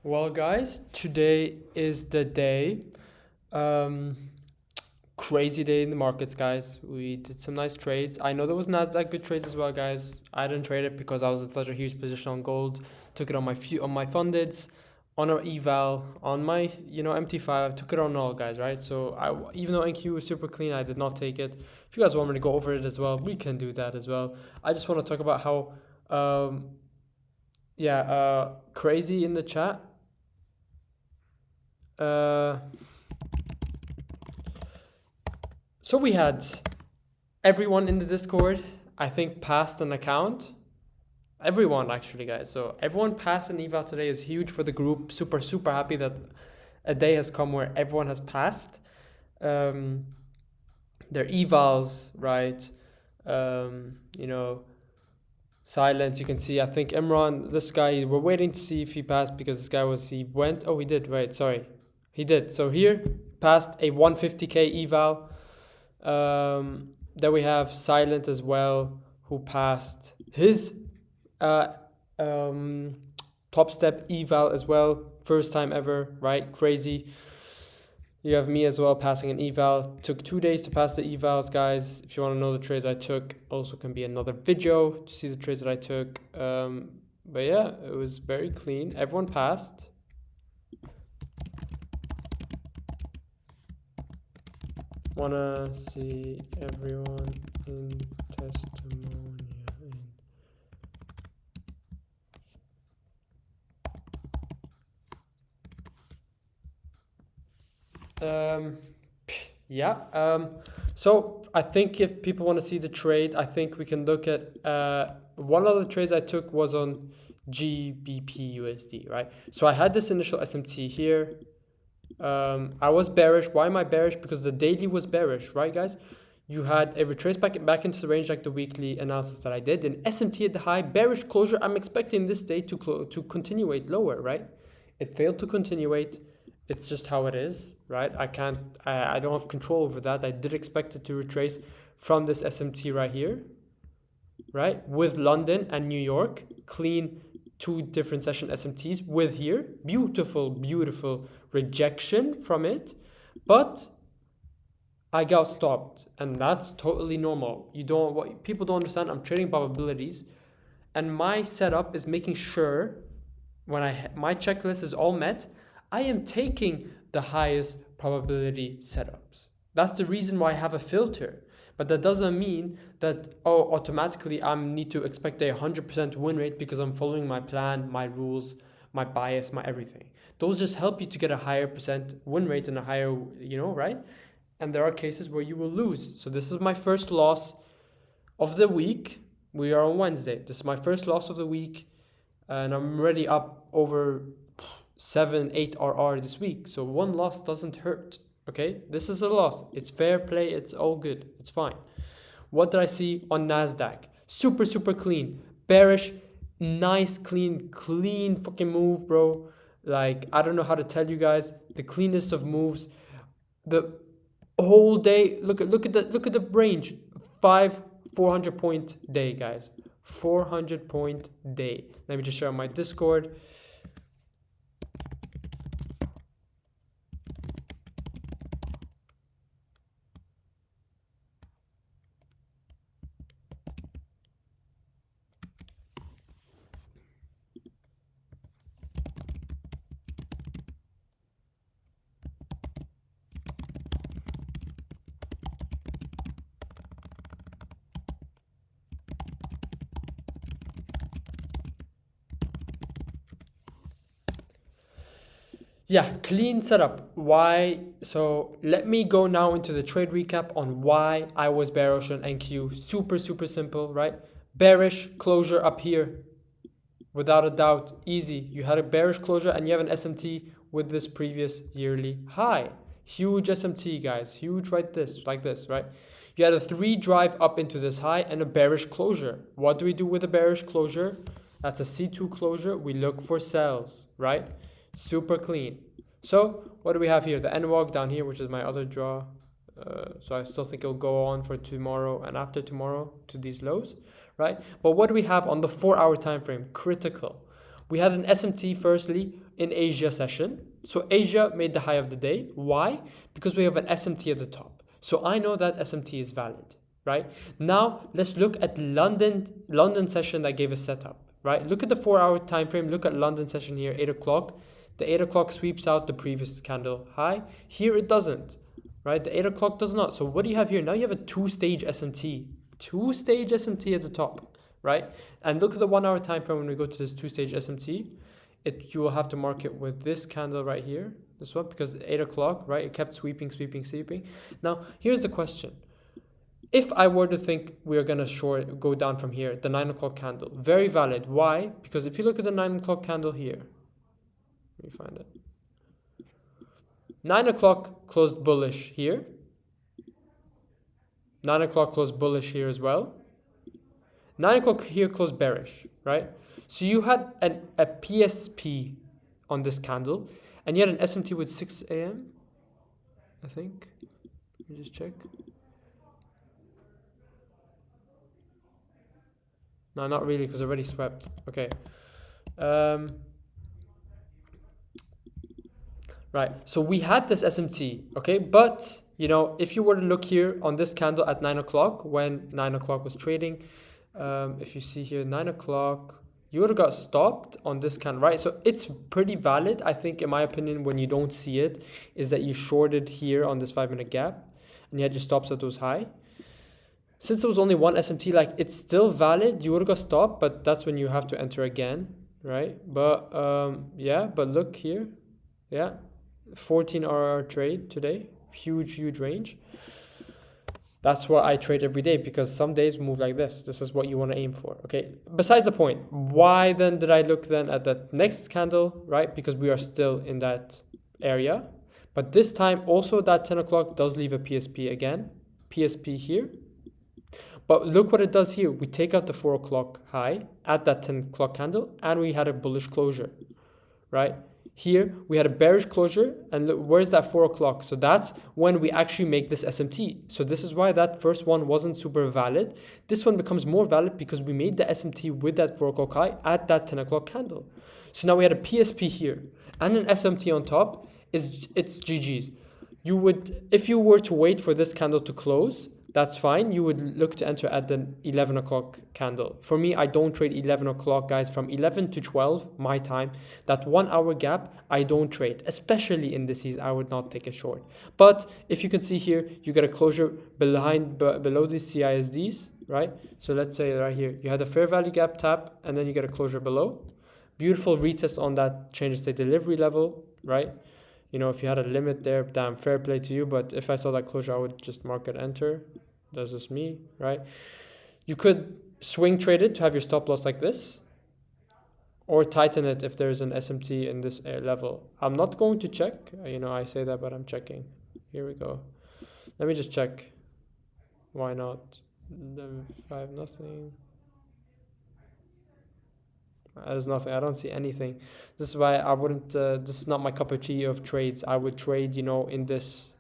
Well, guys, today is the day. Um, Crazy day in the markets, guys. We did some nice trades. I know there was Nasdaq good trades as well, guys. I didn't trade it because I was in such a huge position on gold. Took it on my fundeds, on our eval, on my MT5. Took it on all, guys. Right. So even though NQ was super clean, I did not take it. If you guys want me to go over it as well, we can do that as well. I just want to talk about how crazy in the chat. Uh, so we had everyone in the Discord, I think, passed an account. Everyone, actually, guys. So everyone passed an eval today is huge for the group. Super, super happy that a day has come where everyone has passed their evals, right? Silence. You can see. I think Imran, this guy, we're waiting to see if he passed because this guy he went. Oh, he did. Right. Sorry, he did. So here passed a 150k eval. Then we have Silent as well, who passed his top step eval as well. First time ever, right? Crazy. You have me as well passing an eval. Took 2 days to pass the evals, guys. If you want to know the trades I took, also can be another video to see the trades that I took. But yeah, it was very clean. Everyone passed. Wanna see everyone in testimonial. So I think if people want to see the trade, I think we can look at one of the trades I took was on GBP USD, right? So I had this initial SMT here. I was bearish. Why am I bearish? Because the daily was bearish, right, guys? You had a retrace back into the range like the weekly analysis that I did. An SMT at the high, bearish closure. I'm expecting this day to continuate lower, right? It failed to continuate. It's just how it is, right? I don't have control over that. I did expect it to retrace from this SMT right here, right? With London and New York, clean 2 different session SMTs with here. Beautiful, beautiful rejection from it. But I got stopped, and that's totally normal. What people don't understand, I'm trading probabilities, and my setup is making sure when my checklist is all met, I am taking the highest probability setups. That's the reason why I have a filter. But that doesn't mean that, automatically I need to expect a 100% win rate because I'm following my plan, my rules, my bias, my everything. Those just help you to get a higher percent win rate and a higher, right? And there are cases where you will lose. So this is my first loss of the week. We are on Wednesday. This is my first loss of the week. And I'm already up over 7-8 RR this week. So one loss doesn't hurt. Okay, this is a loss. It's fair play. It's all good. It's fine. What did I see on Nasdaq? Super, super clean. Bearish. Nice, clean fucking move, bro. Like, I don't know how to tell you guys. The cleanest of moves. The whole day. Look at the range. 400 point day, guys. 400 point day. Let me just share my Discord. Yeah, clean setup. Why? So let me go now into the trade recap on why I was bearish on NQ. Super, super simple, right? Bearish closure up here. Without a doubt, easy. You had a bearish closure and you have an SMT with this previous yearly high. Huge SMT, guys. Huge like this, right? You had a 3 drive up into this high and a bearish closure. What do we do with a bearish closure? That's a C2 closure. We look for sells, right? Super clean. So what do we have here? The NWOG down here, which is my other draw. So I still think it'll go on for tomorrow and after tomorrow to these lows, right? But what do we have on the 4-hour time frame? Critical. We had an SMT firstly in Asia session. So Asia made the high of the day. Why? Because we have an SMT at the top. So I know that SMT is valid, right? Now let's look at London session that gave a setup, right? Look at the 4-hour time frame. Look at London session here, 8 o'clock. The 8 o'clock sweeps out the previous candle high. Here it doesn't, right? The 8 o'clock does not. So what do you have here? Now you have a two-stage SMT. Two-stage SMT at the top, right? And look at the 1-hour time frame when we go to this two-stage SMT. You will have to mark it with this candle right here, this one, because 8 o'clock, right? It kept sweeping. Now, here's the question. If I were to think we're going to go down from here, the 9 o'clock candle, very valid. Why? Because if you look at the 9 o'clock candle here, let me find it. 9 o'clock closed bullish here. 9 o'clock closed bullish here as well. 9 o'clock here closed bearish, right? So you had a PSP on this candle, and you had an SMT with 6 a.m. I think. Let me just check. No, not really, because already swept. Okay. Right. So we had this SMT, okay? But, you know, if you were to look here on this candle at 9 o'clock, when 9 o'clock was trading, if you see here, 9 o'clock, you would have got stopped on this candle, right? So it's pretty valid, I think, in my opinion, when you don't see it, is that you shorted here on this 5-minute gap and you had your stops at those high. Since there was only one SMT, like, it's still valid. You would have got stopped, but that's when you have to enter again, right? But yeah, but look here. Yeah, 14 RR trade today. Huge range. That's what I trade every day, because some days move like this. This is what you want to aim for, okay? Besides the point, why then did I look then at that next candle, right? Because we are still in that area. But this time also that 10 o'clock does leave a PSP again. PSP here. But look what it does here. We take out the 4 o'clock high at that 10 o'clock candle, and we had a bullish closure, right? Here we had a bearish closure, and look, where's that 4 o'clock? So that's when we actually make this SMT. So this is why that first one wasn't super valid. This one becomes more valid because we made the SMT with that 4 o'clock high at that 10 o'clock candle. So now we had a PSP here and an SMT on top. It's GG's. You would, if you were to wait for this candle to close, that's fine. You would look to enter at the 11 o'clock candle. For me, I don't trade 11 o'clock, guys. From 11 to 12, my time, that 1 hour gap, I don't trade. Especially indices, I would not take a short. But if you can see here, you get a closure below these CISDs, right? So let's say right here, you had a fair value gap tap, and then you get a closure below. Beautiful retest on that change of state delivery level, right? You know, if you had a limit there, damn, fair play to you. But if I saw that closure, I would just mark it enter. That's just me, right? You could swing trade it to have your stop loss like this, or tighten it if there's an SMT in this level. I'm not going to check. You know, I say that, but I'm checking. Here we go. Let me just check. Why not? 5, nothing. There's nothing. I don't see anything. This is why I wouldn't. This is not my cup of tea of trades. I would trade, you know, in this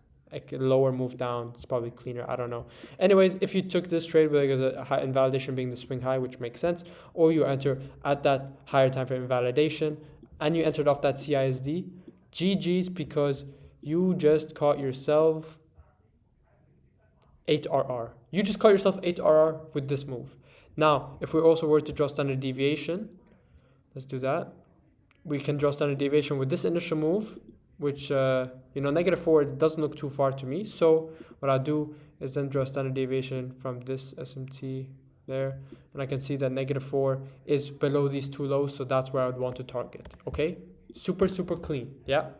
lower move down. It's probably cleaner. I don't know. Anyways, if you took this trade with a high invalidation being the swing high, which makes sense, or you enter at that higher time frame invalidation and you entered off that CISD, GG's, because you just caught yourself 8 RR. You just caught yourself 8 RR with this move. Now, if we also were to draw standard deviation, let's do that. We can draw standard deviation with this initial move, which, you know, -4 doesn't look too far to me. So what I'll do is then draw standard deviation from this SMT there. And I can see that -4 is below these two lows. So that's where I would want to target. Okay. Super clean. Yeah.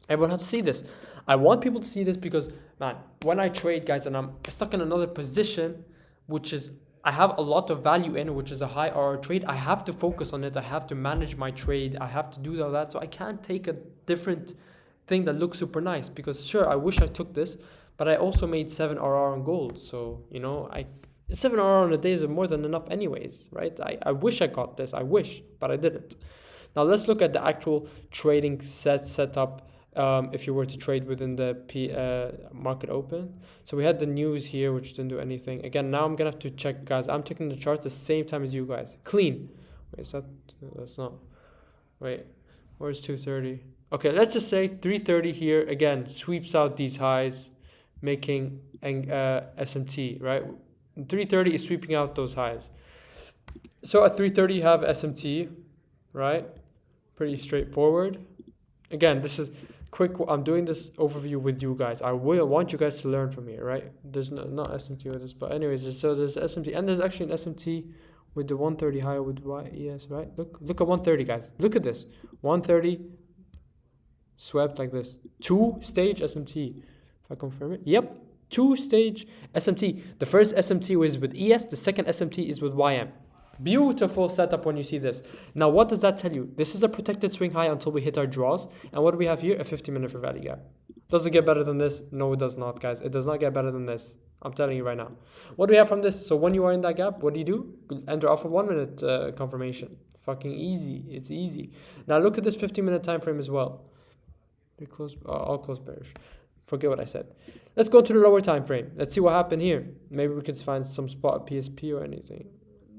Everyone has to see this. I want people to see this because, man, when I trade, guys, and I'm stuck in another position, which is I have a lot of value in, which is a high RR trade, I have to focus on it. I have to manage my trade. I have to do all that. So I can't take a different thing that looks super nice, because sure, I wish I took this, but I also made 7 RR on gold. So, you know, 7 RR on a day is more than enough anyways, right? I wish I got this. I wish, but I didn't. Now let's look at the actual trading setup. If you were to trade within the market open. So we had the news here, which didn't do anything. Again, now I'm gonna have to check, guys. I'm checking the charts the same time as you guys. Clean. Wait, is that? That's not. Wait, where's 230? Okay, let's just say 330 here again sweeps out these highs, making SMT, right? 330 is sweeping out those highs. So at 330 you have SMT, right? Pretty straightforward. Again, this is quick. I'm doing this overview with you guys. I want you guys to learn from here, right? There's not SMT with this, but anyways, so there's SMT, and there's actually an SMT with the 130 high with YES, right? Look at 130, guys. Look at this. 130 swept like this. 2-stage SMT. If I confirm it, yep, 2-stage SMT. The first SMT was with ES. The second SMT is with YM. Beautiful setup when you see this. Now, what does that tell you? This is a protected swing high until we hit our draws. And what do we have here? A 50-minute fair value gap. Does it get better than this? No, it does not, guys. It does not get better than this. I'm telling you right now. What do we have from this? So when you are in that gap, what do? Enter off of 1 minute confirmation. Fucking easy. It's easy. Now look at this 15-minute time frame as well. We close. I'll close bearish. Forget what I said. Let's go to the lower time frame. Let's see what happened here. Maybe we can find some spot PSP or anything.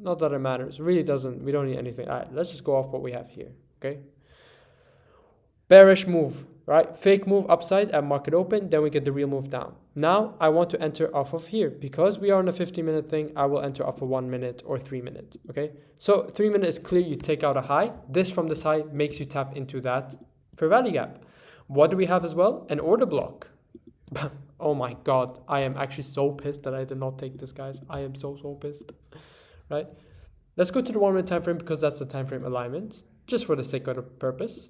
Not that it matters. Really doesn't. We don't need anything. All right, let's just go off what we have here. Okay. Bearish move, right? Fake move upside at market open. Then we get the real move down. Now I want to enter off of here. Because we are on a 15-minute thing, I will enter off of 1 minute or 3 minutes. Okay. So 3 minutes is clear. You take out a high. This from this high makes you tap into that fair value gap. What do we have as well? An order block. Oh my God. I am actually so pissed that I did not take this, guys. I am so pissed. Right? Let's go to the 1 minute time frame because that's the time frame alignment, just for the sake of the purpose.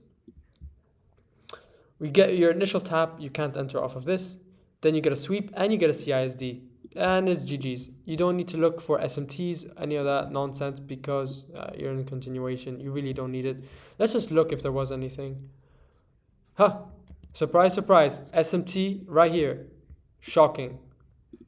We get your initial tap, you can't enter off of this. Then you get a sweep and you get a CISD. And it's GG's. You don't need to look for SMTs, any of that nonsense, because you're in continuation. You really don't need it. Let's just look if there was anything. Huh. Surprise, surprise. SMT right here. Shocking.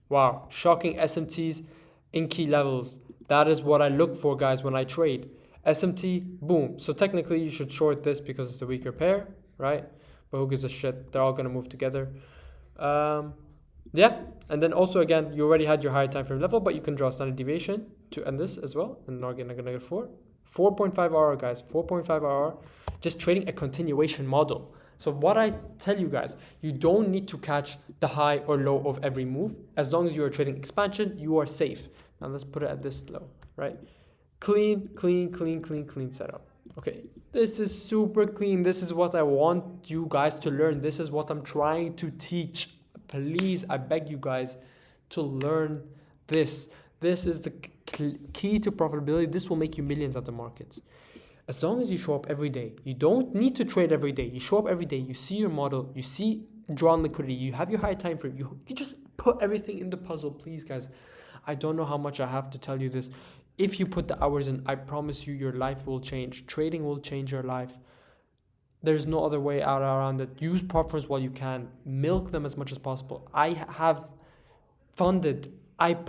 Wow. Shocking SMTs in key levels. That is what I look for, guys, when I trade. SMT, boom. So technically, you should short this because it's the weaker pair, right? But who gives a shit? They're all going to move together. Yeah. And then also, again, you already had your higher time frame level, but you can draw standard deviation to end this as well. And not getting a negative 4. 4.5 hour, guys. 4.5 hour. Just trading a continuation model. So what I tell you guys, you don't need to catch the high or low of every move. As long as you are trading expansion, you are safe. Now let's put it at this low, right? Clean setup. Okay, this is super clean. This is what I want you guys to learn. This is what I'm trying to teach. Please, I beg you guys to learn this. This is the key to profitability. This will make you millions at the markets. As long as you show up every day, you don't need to trade every day. You show up every day. You see your model. You see drawn liquidity. You have your high time frame. You just put everything in the puzzle, please, guys. I don't know how much I have to tell you this. If you put the hours in, I promise you, your life will change. Trading will change your life. There's no other way out around it. Use prop firms while you can. Milk them as much as possible. I have funded. I've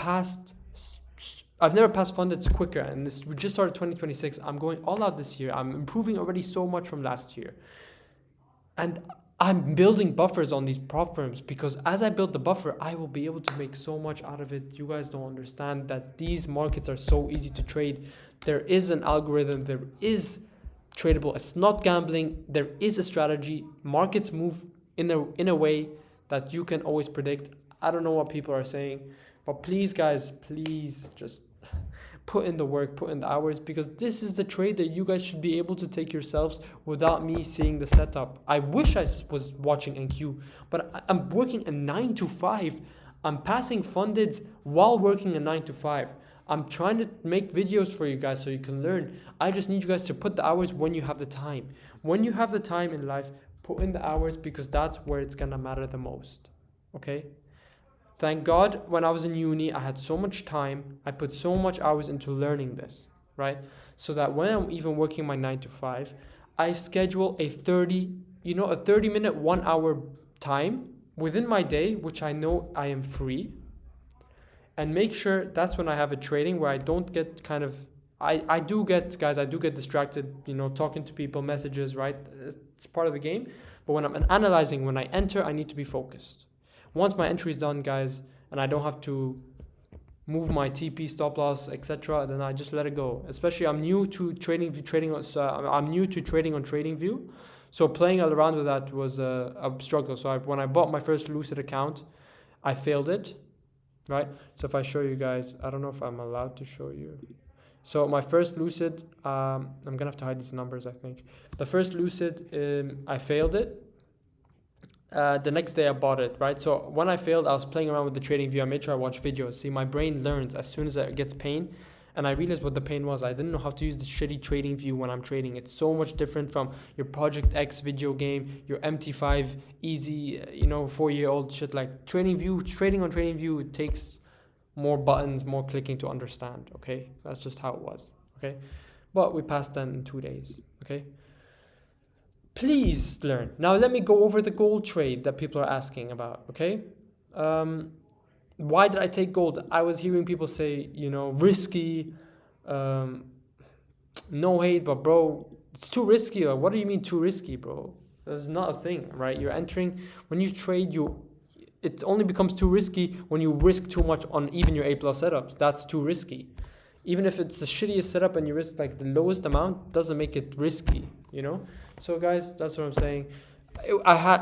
never passed funded quicker, and we just started 2026. I'm going all out this year. I'm improving already so much from last year. And I'm building buffers on these prop firms because as I build the buffer, I will be able to make so much out of it. You guys don't understand that these markets are so easy to trade. There is an algorithm. There is tradable. It's not gambling. There is a strategy. Markets move in a way that you can always predict. I don't know what people are saying, but please, guys, please just put in the work, put in the hours, because this is the trade that you guys should be able to take yourselves without me seeing the setup. I wish I was watching NQ, but I'm working a 9 to 5. I'm passing fundeds while working a 9 to 5. I'm trying to make videos for you guys so you can learn. I just need you guys to put the hours when you have the time. When you have the time in life, put in the hours because that's where it's gonna matter the most. Okay? Thank God when I was in uni, I had so much time. I put so much hours into learning this, right? So that when I'm even working my 9 to 5, I schedule a 30-minute, 1 hour time within my day, which I know I am free. And make sure that's when I have a trading where I don't get kind of, I do get distracted, talking to people, messages, right? It's part of the game. But when I'm analyzing, when I enter, I need to be focused. Once my entry is done, guys, and I don't have to move my TP, stop loss, etc. Then I just let it go. Especially I'm new to trading I'm new to trading on TradingView, so playing around with that was a struggle. So when I bought my first Lucid account, I failed it, right? So if I show you guys, I don't know if I'm allowed to show you. So my first Lucid, I'm gonna have to hide these numbers, I think. The first Lucid, I failed it. The next day I bought it, right? So when I failed, I was playing around with the TradingView. I made sure I watched videos. See, my brain learns as soon as it gets pain. And I realized what the pain was. I didn't know how to use the shitty TradingView when I'm trading. It's so much different from your Project X video game, your MT5 easy, 4-year-old shit. Like trading on TradingView takes more buttons, more clicking to understand, okay? That's just how it was, okay? But we passed that in 2 days, okay? Please learn. Now let me go over the gold trade that people are asking about, okay? Why did I take gold? I was hearing people say, risky, no hate, but bro, it's too risky. What do you mean too risky, bro? That's not a thing, right? You're entering, when you trade, it only becomes too risky when you risk too much on even your A+ setups. That's too risky. Even if it's the shittiest setup and you risk like the lowest amount, doesn't make it risky, So guys, that's what I'm saying.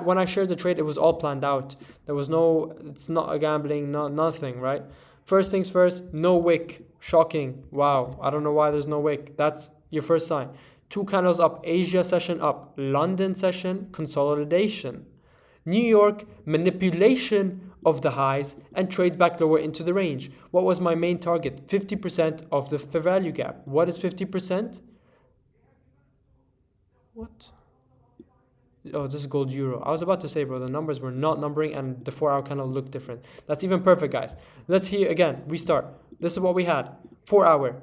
When I shared the trade, it was all planned out. It's not a gambling, nothing, right? First things first, no wick. Shocking. Wow. I don't know why there's no wick. That's your first sign. 2 candles up, Asia session up, London session, consolidation. New York, manipulation of the highs and trades back lower into the range. What was my main target? 50% of the fair value gap. What is 50%? What? Oh, this is gold euro. I was about to say, bro, the numbers were not numbering and the 4-hour candle looked different. That's even perfect, guys. Let's hear again. Restart. This is what we had. 4-hour.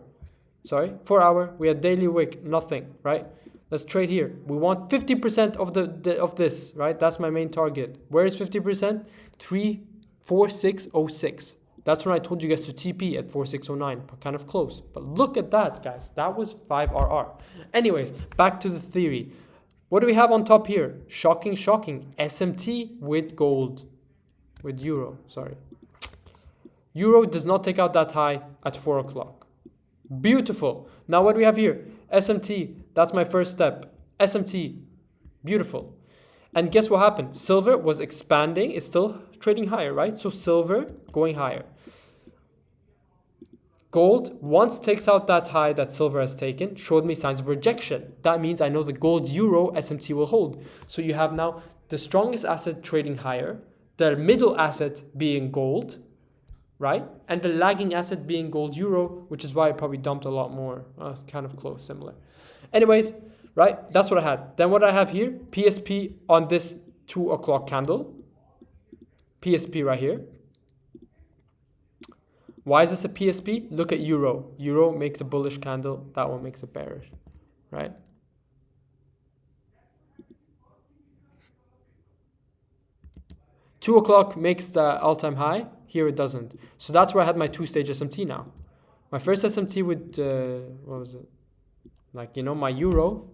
Sorry, 4-hour. We had daily wick. Nothing, right? Let's trade here. We want 50% of this, right? That's my main target. Where is 50%? 34606. That's when I told you guys to TP at 4609. Kind of close. But look at that, guys. That was 5RR. Anyways, back to the theory. What do we have on top here? Shocking. SMT with gold. With euro, sorry. Euro does not take out that high at 4 o'clock. Beautiful. Now what do we have here? SMT, that's my first step. SMT, beautiful. And guess what happened? Silver was expanding, it's still trading higher, right? So silver going higher. Gold, once takes out that high that silver has taken, showed me signs of rejection. That means I know the gold euro SMT will hold. So you have now the strongest asset trading higher, the middle asset being gold, right? And the lagging asset being gold euro, which is why I probably dumped a lot more. Kind of close, similar. Anyways, right? That's what I had. Then what I have here, PSP on this 2 o'clock candle. PSP right here. Why is this a PSP? Look at euro. Euro makes a bullish candle. That one makes a bearish, right? Two o'clock makes the all-time high. Here it doesn't. So that's where I had my 2-stage SMT now. My first SMT with, what was it? Like, my euro.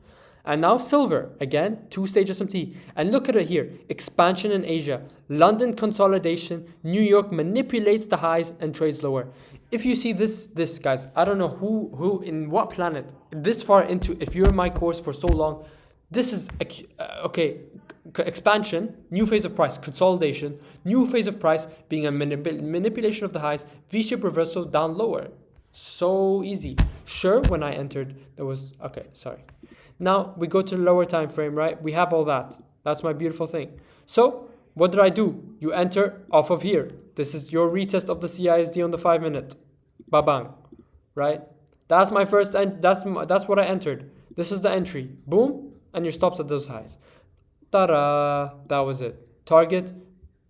And now silver, again, 2-stage SMT. And look at it here, expansion in Asia, London consolidation, New York manipulates the highs and trades lower. If you see this guys, I don't know who in what planet, this far into, if you're in my course for so long, this is, okay, expansion, new phase of price, consolidation, new phase of price being a manipulation of the highs, V-shape reversal down lower. So easy. Sure, when I entered, there was, okay, sorry. Now we go to the lower time frame, right? We have all that. That's my beautiful thing. So what did I do? You enter off of here. This is your retest of the CISD on the 5-minute. Ba-bang, right? That's my first, that's what I entered. This is the entry. Boom, and your stops at those highs. Ta-da! That was it. Target,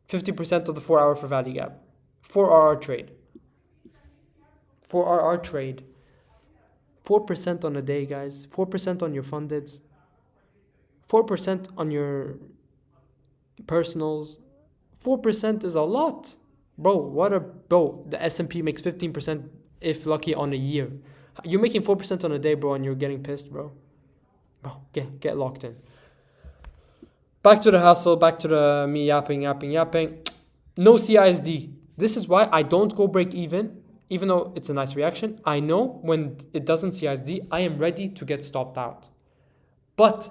50% of the 4-hour fair value gap. 4RR trade. 4RR trade. 4% on a day, guys. 4% on your fundeds. 4% on your personals. 4% is a lot. Bro, the S&P makes 15% if lucky on a year. You're making 4% on a day, bro, and you're getting pissed, bro. Bro, get locked in. Back to the hustle, back to the me yapping. No CISD. This is why I don't go break even even though it's a nice reaction, I know when it doesn't CISD, I am ready to get stopped out. But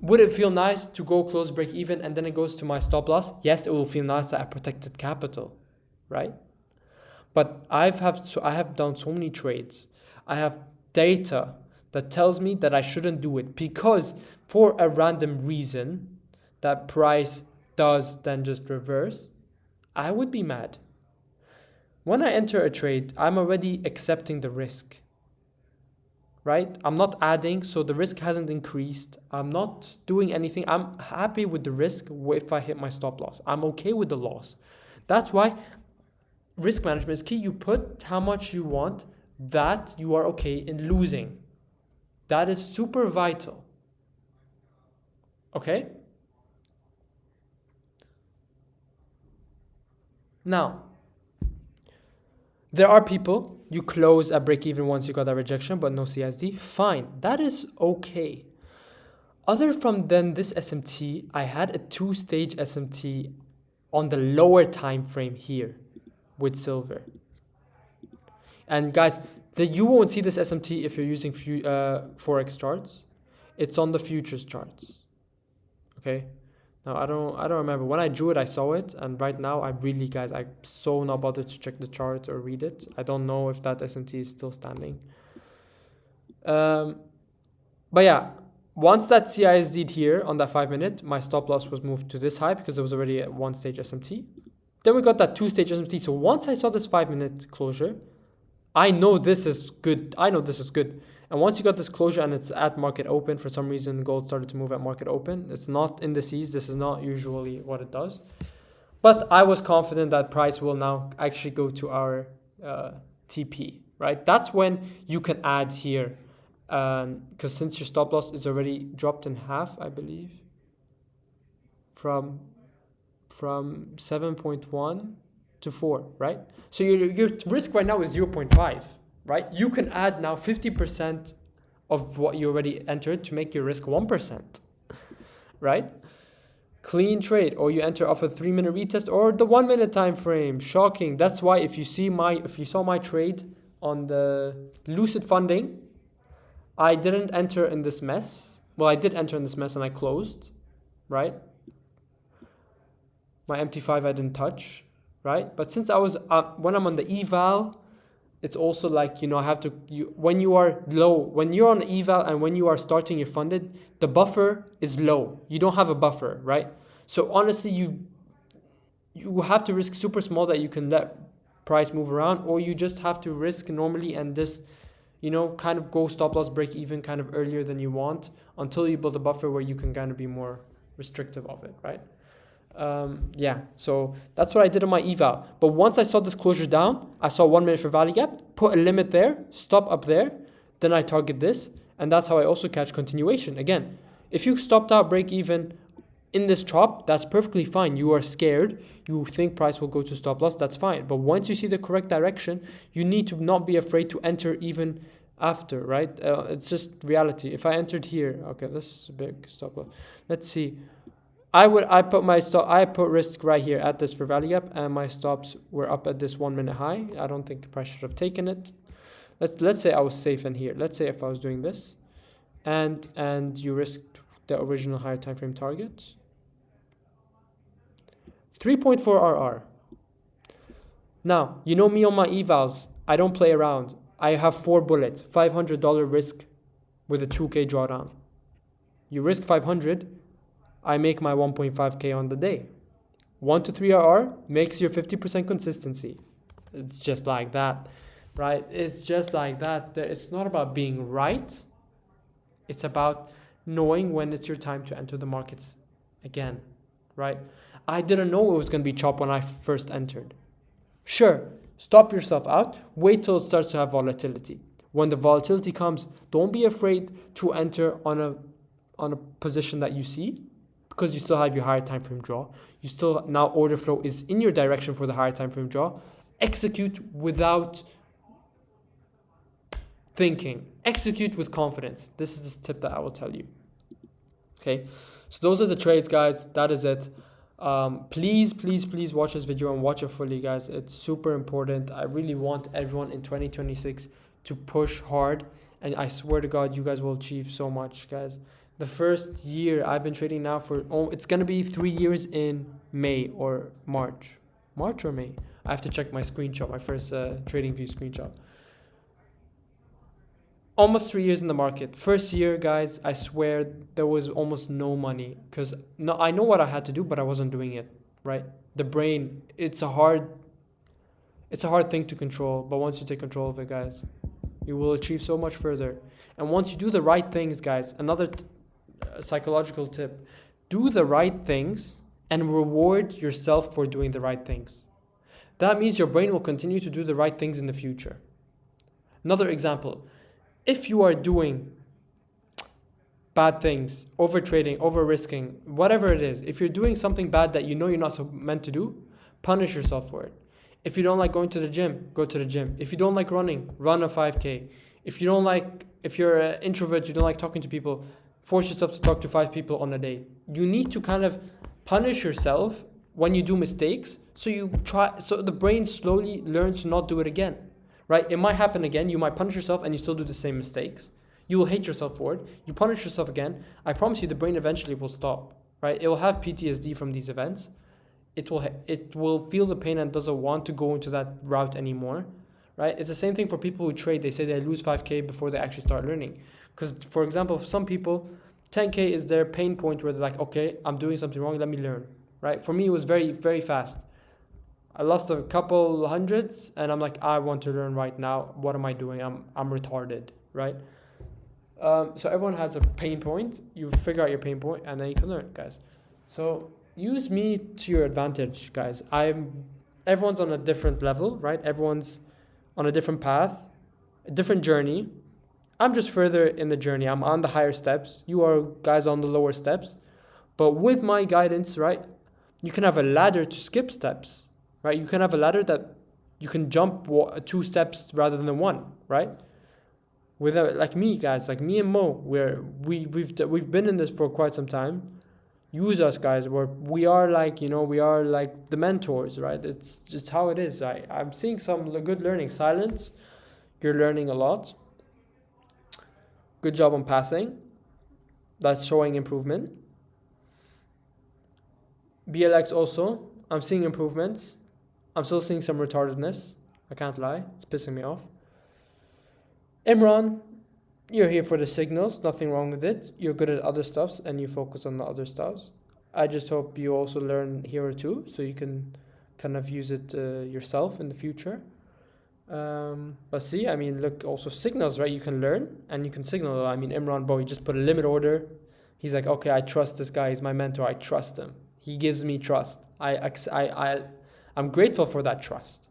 would it feel nice to go close break even and then it goes to my stop loss? Yes, it will feel nice that I protected capital, right? But I have done so many trades. I have data that tells me that I shouldn't do it because for a random reason that price does then just reverse, I would be mad. When I enter a trade, I'm already accepting the risk, right? I'm not adding, so the risk hasn't increased. I'm not doing anything. I'm happy with the risk if I hit my stop loss. I'm okay with the loss. That's why risk management is key. You put how much you want that you are okay in losing. That is super vital. Okay? Now, there are people, you close at break even once you got that rejection, but no CSD. Fine, that is okay. Other from then this SMT, I had a 2-stage SMT on the lower time frame here with silver. And guys, you won't see this SMT if you're using Forex charts. It's on the futures charts. Okay? Now I don't remember. When I drew it, I saw it, and right now I'm so not bothered to check the charts or read it. I don't know if that SMT is still standing. But yeah, once that CISD'd here on that 5-minute, my stop loss was moved to this high because it was already a 1-stage SMT. Then we got that 2-stage SMT. So once I saw this 5-minute closure, I know this is good. And once you got this closure and it's at market open, for some reason gold started to move at market open. It's not indices. This is not usually what it does. But I was confident that price will now actually go to our TP, right? That's when you can add here. Because since your stop loss is already dropped in half, I believe, from 7.1 to 4, right? So your risk right now is 0.5. Right? You can add now 50% of what you already entered to make your risk 1%, right? Clean trade, or you enter off a 3-minute retest or the 1-minute time frame. Shocking. That's why if you saw my trade on the Lucid funding, I didn't enter in this mess. Well, I did enter in this mess and I closed, right? My MT5 I didn't touch, right? But since I was when I'm on the eval, it's also like, I have to, when you are low, when you're on eval and when you are starting your funded, the buffer is low. You don't have a buffer, right? So honestly, you have to risk super small that you can let price move around, or you just have to risk normally and just, kind of go stop loss break even kind of earlier than you want until you build a buffer where you can kind of be more restrictive of it, right? So that's what I did on my eval. But once I saw this closure down, I saw 1 minute for value gap, put a limit there, stop up there, then I target this, and that's how I also catch continuation. Again, if you stopped out break even in this chop, that's perfectly fine. You are scared, you think price will go to stop loss, that's fine. But once you see the correct direction, you need to not be afraid to enter even after, right? It's just reality. If I entered here, okay, this is a big stop loss. Let's see. I put risk right here at this for value gap, and my stops were up at this 1 minute high. I don't think price should have taken it. Let's say I was safe in here. Let's say if I was doing this, and you risked the original higher time frame target. 3.4 RR. Now, you know me on my evals, I don't play around. I have 4 bullets, $500 risk with a 2K drawdown. You risk 500, I make my 1.5K on the day. 1 to 3 RR makes your 50% consistency. It's just like that, right? It's just like that. It's not about being right. It's about knowing when it's your time to enter the markets again, right? I didn't know it was going to be chop when I first entered. Sure, stop yourself out. Wait till it starts to have volatility. When the volatility comes, don't be afraid to enter on a position that you see, because you still have your higher time frame draw. You still, now order flow is in your direction for the higher time frame draw. Execute without thinking. Execute with confidence. This is the tip that I will tell you. Okay, so those are the trades, guys. That is it. Please watch this video and watch it fully, guys. It's super important. I really want everyone in 2026 to push hard, and I swear to God, you guys will achieve so much, guys. The first year I've been trading now for, it's gonna be 3 years in May or March. March or May? I have to check my screenshot, my first TradingView screenshot. Almost 3 years in the market. First year, guys, I swear there was almost no money because no, I know what I had to do, but I wasn't doing it, right? The brain, it's a hard thing to control, but once you take control of it, guys, you will achieve so much further. And once you do the right things, guys, another psychological tip, do the right things and reward yourself for doing the right things. That means your brain will continue to do the right things in the future. Another example, if you are doing bad things, over trading, over risking, whatever it is, if you're doing something bad that you know you're not meant to do, punish yourself for it. If you don't like going to the gym, go to the gym. If you don't like running, run a 5K. If you're an introvert, you don't like talking to people, force yourself to talk to 5 people on a day. You need to kind of punish yourself when you do mistakes, so the brain slowly learns to not do it again. Right? It might happen again. You might punish yourself and you still do the same mistakes. You will hate yourself for it. You punish yourself again. I promise you the brain eventually will stop. Right? It will have PTSD from these events. It will feel the pain and doesn't want to go into that route anymore. Right? It's the same thing for people who trade. They say they lose 5K before they actually start learning. Because, for example, for some people, 10K is their pain point where they're like, okay, I'm doing something wrong. Let me learn. Right? For me, it was very, very fast. I lost a couple hundreds and I'm like, I want to learn right now. What am I doing? I'm retarded, right? So everyone has a pain point. You figure out your pain point and then you can learn, guys. So use me to your advantage, guys. Everyone's on a different level, right? Everyone's on a different path, a different journey. I'm just further in the journey. I'm on the higher steps. You are guys on the lower steps. But with my guidance, right, you can have a ladder to skip steps. Right, you can have a ladder that you can jump 2 steps rather than 1, right? Like me, guys, like me and Mo, we've been in this for quite some time. Use us, guys. We are like the mentors, right? It's just how it is. I'm seeing some good learning. Silence, you're learning a lot. Good job on passing. That's showing improvement. BLX also, I'm seeing improvements. I'm still seeing some retardedness. I can't lie. It's pissing me off. Imran, you're here for the signals. Nothing wrong with it. You're good at other stuffs and you focus on the other stuffs. I just hope you also learn here or two so you can kind of use it yourself in the future. But see, I mean, look, also signals, right? You can learn and you can signal. I mean, Imran, bro, he just put a limit order. He's like, okay, I trust this guy. He's my mentor. I trust him. He gives me trust. I'm grateful for that trust.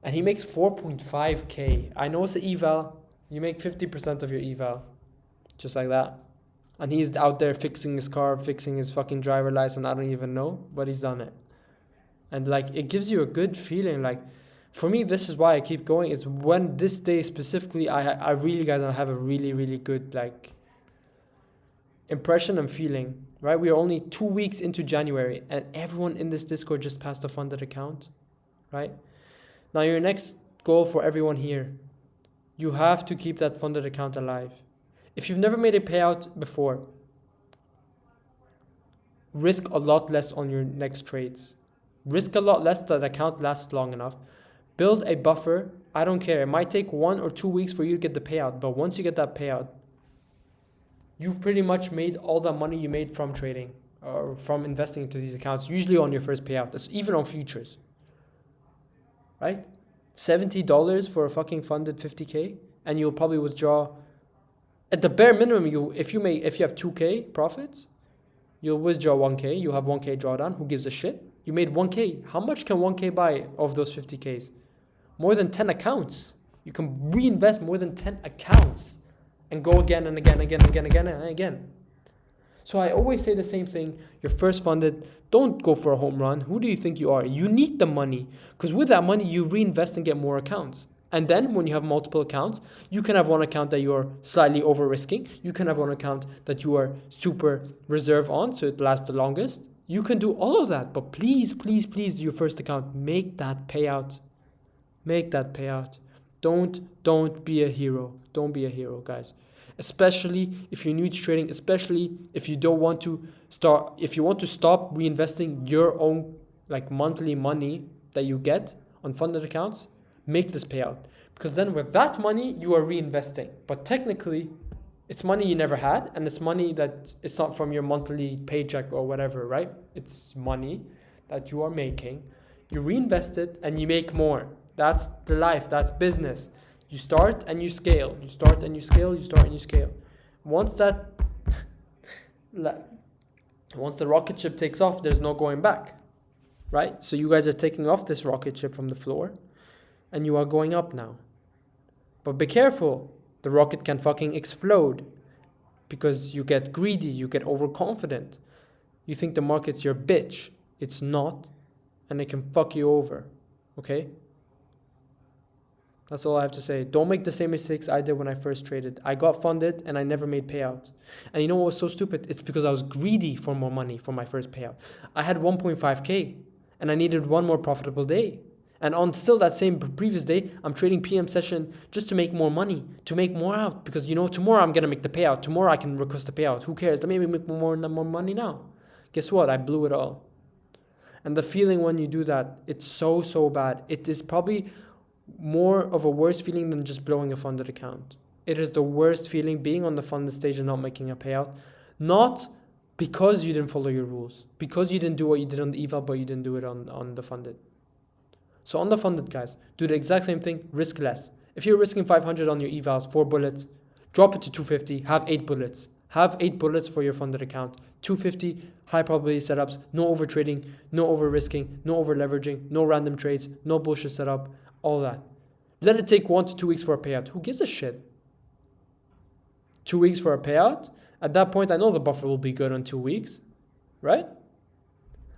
And he makes 4.5K. I know it's an eval. You make 50% of your eval. Just like that. And he's out there fixing his car, fixing his fucking driver license. I don't even know, but he's done it. And like, it gives you a good feeling. Like, for me, this is why I keep going. Is when this day specifically, I really, guys, have a really, really good like impression and feeling. Right, we are only 2 weeks into January and everyone in this Discord just passed a funded account, right? Now your next goal for everyone here, you have to keep that funded account alive. If you've never made a payout before, risk a lot less on your next trades. Risk a lot less that the account lasts long enough. Build a buffer. I don't care. It might take 1 or 2 weeks for you to get the payout, but once you get that payout, you've pretty much made all the money you made from trading or from investing into these accounts, usually on your first payout. That's even on futures, right? $70 for a fucking funded 50K, and you'll probably withdraw at the bare minimum. If you have 2K profits, you'll withdraw 1K. You'll have 1K drawdown. Who gives a shit? You made 1K. How much can 1K buy of those 50Ks? More than 10 accounts. You can reinvest more than 10 accounts. And go again and again and again. So I always say the same thing. You're first funded. Don't go for a home run. Who do you think you are? You need the money. Because with that money, you reinvest and get more accounts. And then when you have multiple accounts, you can have one account that you're slightly over risking. You can have one account that you are super reserve on, so it lasts the longest. You can do all of that, but please, please, please, your first account, make that payout. Make that payout. Don't be a hero. Don't be a hero, guys. Especially if you're new to trading, especially if you don't want to start, if you want to stop reinvesting your own like monthly money that you get on funded accounts, make this payout. Because then with that money, you are reinvesting. But technically, it's money you never had, and it's money that it's not from your monthly paycheck or whatever, right? It's money that you are making. You reinvest it and you make more. That's the life, that's business. You start and you scale. You start and you scale, you start and you scale. Once that once the rocket ship takes off, there's no going back. Right? So you guys are taking off this rocket ship from the floor and you are going up now. But be careful. The rocket can fucking explode because you get greedy, you get overconfident. You think the market's your bitch. It's not, and it can fuck you over. Okay? That's all I have to say. Don't make the same mistakes I did when I first traded. I got funded and I never made payouts. And you know what was so stupid? It's because I was greedy for more money for my first payout. I had 1.5K and I needed one more profitable day. And on still that same previous day, I'm trading PM session just to make more money, to make more out. Because, you know, tomorrow I'm going to make the payout. Tomorrow I can request the payout. Who cares? Let me make more money now. Guess what? I blew it all. And the feeling when you do that, it's so, so bad. It is probably more of a worse feeling than just blowing a funded account. It is the worst feeling being on the funded stage and not making a payout. Not because you didn't follow your rules. Because you didn't do what you did on the eval, but you didn't do it on the funded. So on the funded, guys, do the exact same thing, risk less. If you're risking 500 on your evals, 4 bullets, drop it to 250, have 8 bullets. Have 8 bullets for your funded account. 250, high probability setups, no over trading, no over risking, no over leveraging, no random trades, no bullshit setup, all that. Let it take 1 to 2 weeks for a payout. Who gives a shit? 2 weeks for a payout? At that point, I know the buffer will be good on 2 weeks, right?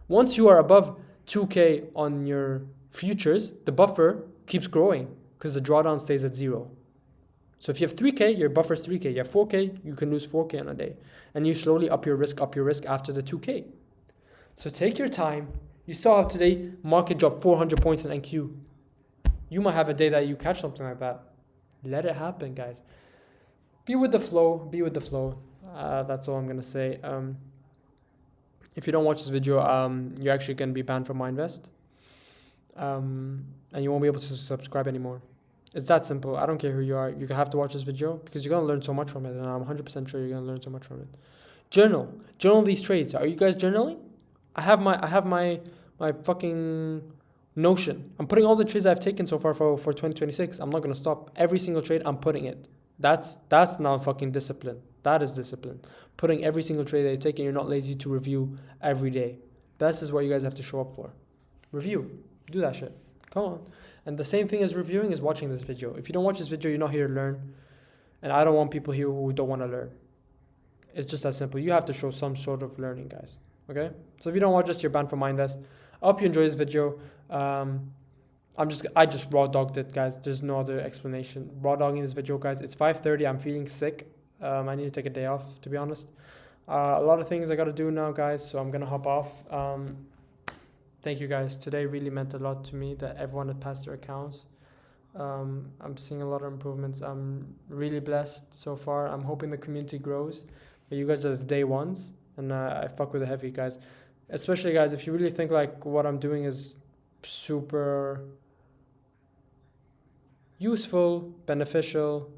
Once you are above 2K on your futures, the buffer keeps growing because the drawdown stays at 0. So if you have 3K, your buffer is 3K. You have 4K, you can lose 4K on a day. And you slowly up your risk after the 2K. So take your time. You saw how today market dropped 400 points in NQ. You might have a day that you catch something like that. Let it happen, guys. Be with the flow. Be with the flow. That's all I'm going to say. If you don't watch this video, you're actually going to be banned from MyInvest. And you won't be able to subscribe anymore. It's that simple. I don't care who you are. You have to watch this video because you're going to learn so much from it. And I'm 100% sure you're going to learn so much from it. Journal these trades. Are you guys journaling? I have my fucking Notion. I'm putting all the trades I've taken so far for 2026. I'm not going to stop. Every single trade, I'm putting it. That's now fucking discipline. That is discipline. Putting every single trade that you take and you're not lazy to review every day. This is what you guys have to show up for. Review. Do that shit. Come on. And the same thing as reviewing is watching this video. If you don't watch this video, you're not here to learn. And I don't want people here who don't want to learn. It's just that simple. You have to show some sort of learning, guys. Okay? So if you don't watch this, you're banned from MyInvest. I hope you enjoy this video. I just raw dogged it, guys. There's no other explanation. Raw dogging this video, guys. It's 5:30. I'm feeling sick. I need to take a day off, to be honest. A lot of things I got to do now, guys. So I'm going to hop off. Thank you, guys. Today really meant a lot to me that everyone had passed their accounts. I'm seeing a lot of improvements. I'm really blessed so far. I'm hoping the community grows. But you guys are the day ones. And I fuck with the heavy, guys. Especially, guys, if you really think like what I'm doing is super useful, beneficial,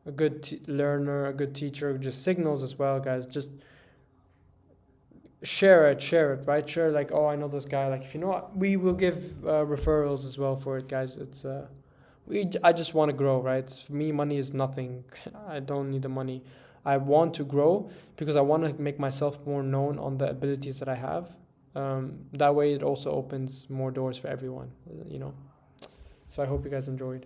a good learner, a good teacher, just signals as well, guys. Just share it, right? Share like, oh, I know this guy. Like, if you know what, we will give referrals as well for it, guys. It's I just want to grow, right? For me, money is nothing. I don't need the money. I want to grow because I want to make myself more known on the abilities that I have. That way it also opens more doors for everyone, you know. So I hope you guys enjoyed.